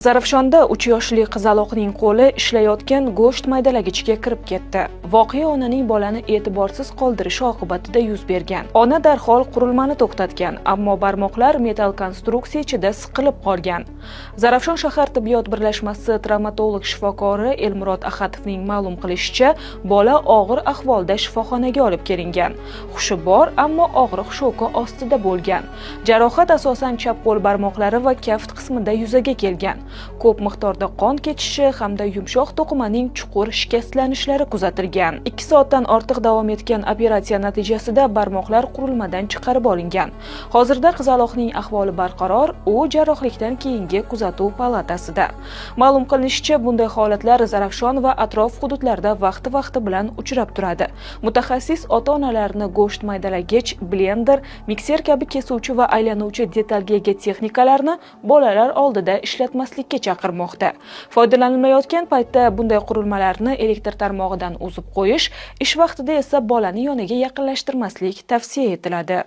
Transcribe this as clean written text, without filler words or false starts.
Zarafshonda 3 yoshli qizaloqning qo'li ishlayotgan go'sht maydalagichga kirib ketdi. Voqea onaning bolani e'tiborsiz qoldirishi oqibatida yuz bergan. Ona darhol qurilmani to'xtatgan, ammo barmoqlar metall konstruksiya ichida siqilib qolgan. Zarafshon shahar tibbiyot birlashmasi travmatolog shifokori Elmurod Ahatovning ma'lum qilishicha, bola og'ir ahvolda shifoxonaga olib kelingan. Hushi bor, ammo og'riq shoki ostida bo'lgan. Jarohat asosan chap qo'l barmoqlari va kaft qismida yuzaga kelgan. Ko'p miqdorda qon ketishi hamda yumshoq to'qimaning chuqur shikastlanishlari kuzatilgan. 2 soatdan ortiq davom etgan operatsiya natijasida barmoqlar qurilmadan chiqarib olingan. Hozirda qizaloqning ahvoli barqaror, u jarrohlikdan keyingi kuzatuv palatasida. Ma'lum qilinishicha, bunday holatlar Zarafshon va atrof hududlarda vaqti bilan uchrab turadi. Mutaxassis ota-onalarni go'sht maydalagich, blender, mikser kabi kesuvchi va aylanuvchi detalga ega texnikalarni bolalar oldida ishlatmaslikka chaqirmoqda. Foydalanilmayotgan paytda bunday qurilmalarni elektr tarmog'idan uzib qo'yish, ish vaqtida esa bolani yoniga yaqinlashtirmaslik tavsiya etiladi.